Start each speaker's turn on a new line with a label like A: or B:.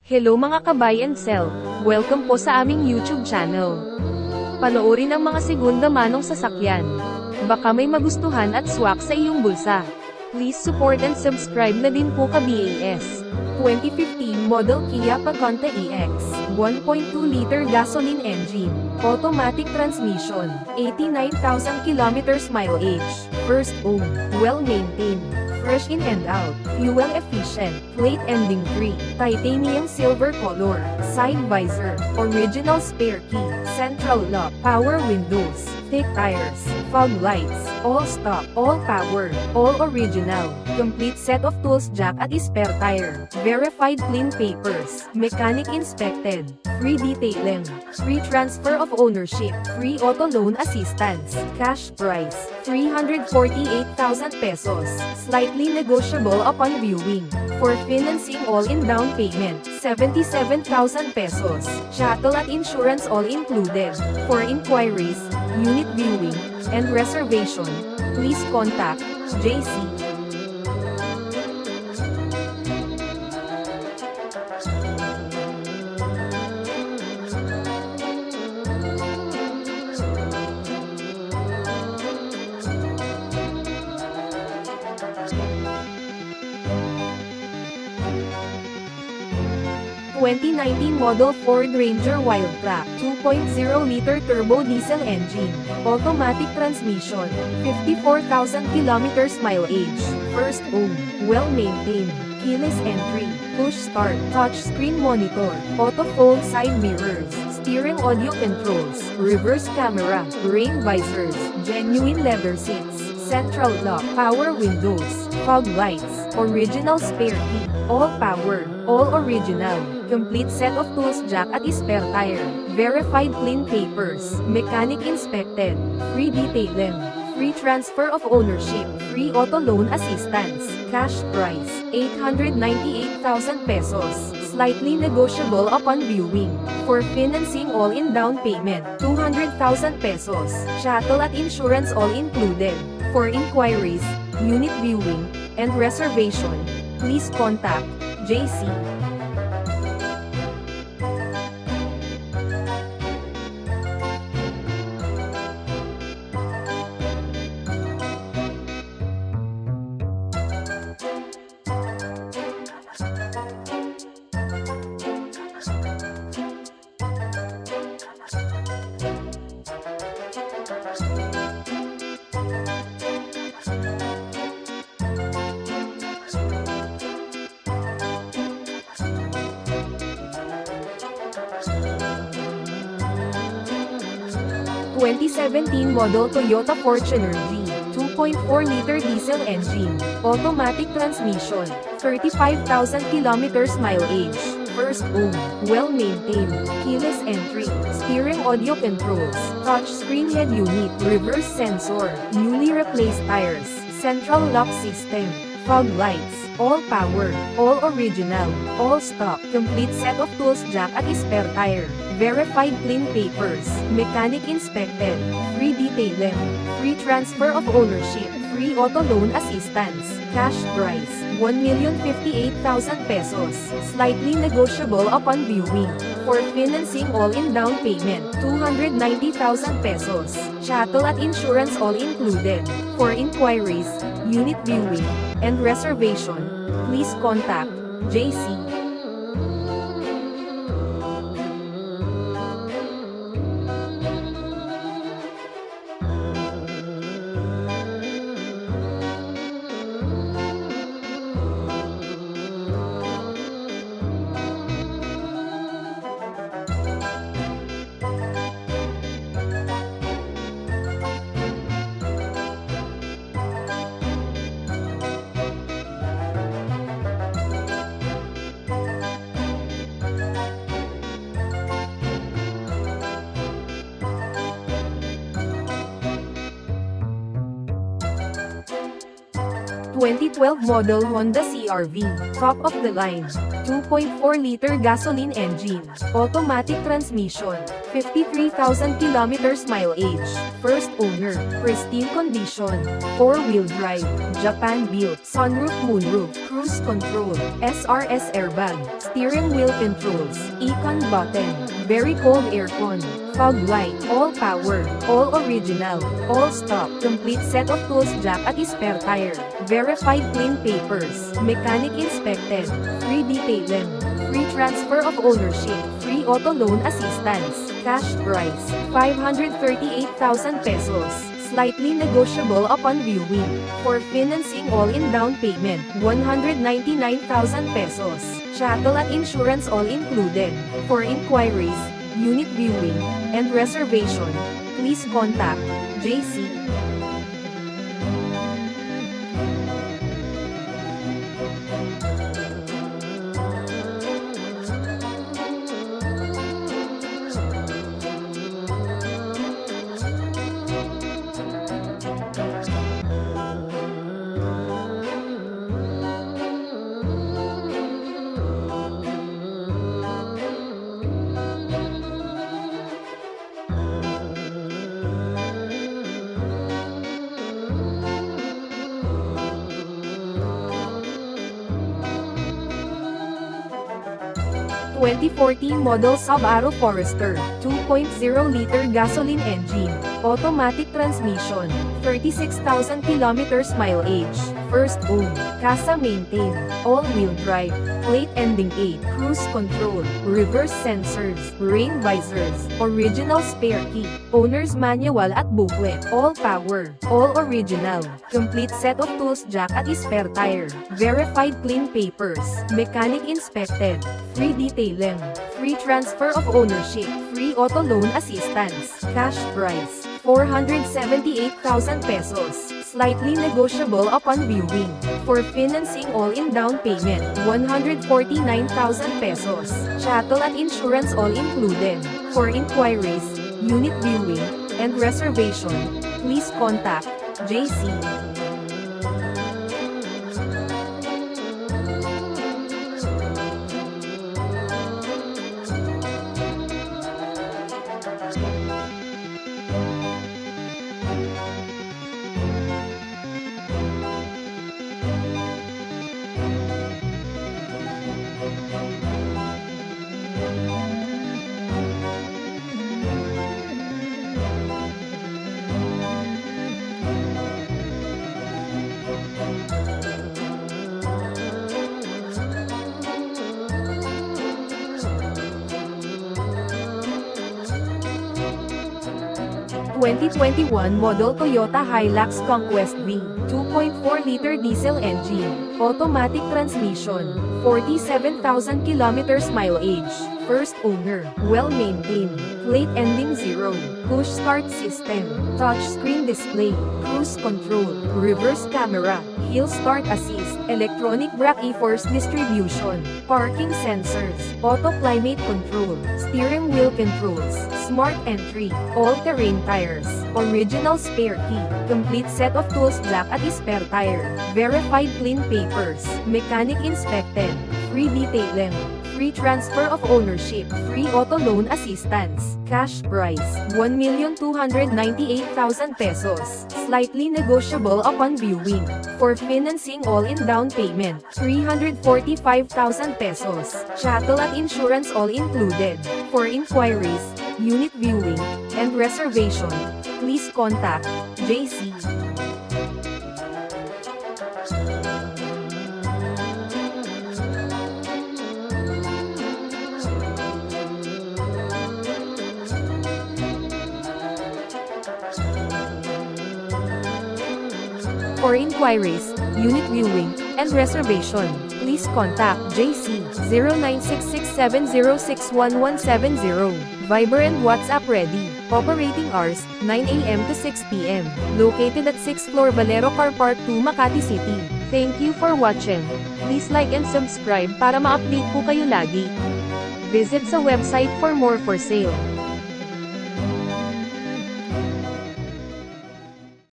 A: Hello mga ka-buy and sell, welcome po sa aming YouTube channel. Panoorin ang mga segunda manong sasakyan. Baka may magustuhan at swak sa iyong bulsa. Please support and subscribe na din po ka-BAS. 2015 model Kia Picanto EX, 1.2-liter gasoline engine, automatic transmission, 89,000 kilometers mileage, first owned, well-maintained, fresh in and out, fuel efficient, plate ending 3, titanium silver color, side visor, original spare key, central lock, power windows, thick tires, fog lights, all stock, all power, all original, complete set of tools jack at spare tire, verified clean papers, mechanic inspected, free detailing, free transfer of ownership, free auto loan assistance, cash price, 348,000 pesos, slightly negotiable upon viewing. For financing all in down payment, 77,000 pesos, chattel at insurance all included. For inquiries, unit viewing, and reservation, please contact Jayce. 2019 model Ford Ranger Wildtrak, 2.0-liter turbo diesel engine, automatic transmission, 54,000 kilometers mileage, first owned, well-maintained, keyless entry, push start, touchscreen monitor, auto-fold side mirrors, steering audio controls, reverse camera, rain visors, genuine leather seats, central lock, power windows, fog lights, original spare key, all power, all original, complete set of tools jack at spare tire, verified clean papers, mechanic inspected, free detailing, free transfer of ownership, free auto loan assistance, cash price, 898,000 pesos, slightly negotiable upon viewing. For financing all in down payment, 200,000 pesos, chattel at insurance all included. For inquiries, unit viewing, and reservation, please contact Jayce. 2017 model Toyota Fortuner G, 2.4-liter diesel engine, automatic transmission, 35,000 kilometers mileage, first owned, well-maintained, keyless entry, steering audio controls, touchscreen head unit, reverse sensor, newly replaced tires, central lock system, fog lights, all power, all original, all stock, complete set of tools jack at spare tire, verified clean papers, mechanic inspected, free detailing, free transfer of ownership, free auto loan assistance, cash price, 1,058,000 pesos, slightly negotiable upon viewing. For financing all in down payment, 290,000 pesos, chattel at insurance all included. For inquiries, unit viewing, and reservation, please contact Jayce. 2012 model Honda CRV, top of the line, 2.4-liter gasoline engine, automatic transmission, 53,000 kilometers mileage, first owner, pristine condition, 4-wheel drive, Japan-built, sunroof moonroof, cruise control, SRS airbag, steering wheel controls, econ button, very cold aircon, fog light, all power, all original, all stock, complete set of tools, jack at spare tire, verified clean papers, mechanic inspected, free detailing, free transfer of ownership, free auto loan assistance, cash price, 538,000 pesos, slightly negotiable upon viewing, for financing all-in down payment, 199,000 pesos, chattel at insurance all included, for inquiries, unit viewing, and reservation, please contact Jayce. 2014 model Subaru Forester, 2.0-liter gasoline engine, automatic transmission, 36,000 kilometers mileage, first owned, casa maintained, all-wheel drive, plate ending 8, cruise control, reverse sensors, rain visors, original spare key, owner's manual at booklet, all power, all original, complete set of tools, jack at spare tire, verified clean papers, mechanic inspected, free detailing, free transfer of ownership, free auto loan assistance, cash price, 478,000 pesos, slightly negotiable upon viewing, for financing all-in down payment, 149,000 pesos, chattel at insurance all included, for inquiries, unit viewing, and reservation, please contact Jayce. 2021 model Toyota Hilux Conquest V, 2.4-liter diesel engine, automatic transmission, 47,000 kilometers mileage, first owner, well-maintained, plate ending 0, push start system, touchscreen display, cruise control, reverse camera, hill start assist, electronic brake force distribution, parking sensors, auto climate control, steering wheel controls, smart entry, all-terrain tires, original spare key, complete set of tools, jack at spare tire, verified clean papers, mechanic inspected, free detailing, free transfer of ownership, free auto loan assistance, cash price, 1,298,000 pesos, slightly negotiable upon viewing, for financing all-in down payment, 345,000 pesos, chattel at insurance all included, for inquiries, unit viewing, and reservation, please contact Jayce. For inquiries, unit viewing, and reservation, please contact Jayce, 0966706170, Viber and WhatsApp ready. Operating hours, 9 a.m. to 6 p.m. Located at 6th floor Valero Car Park 2 Makati City. Thank you for watching. Please like and subscribe para ma-update po kayo lagi. Visit sa website for more for sale.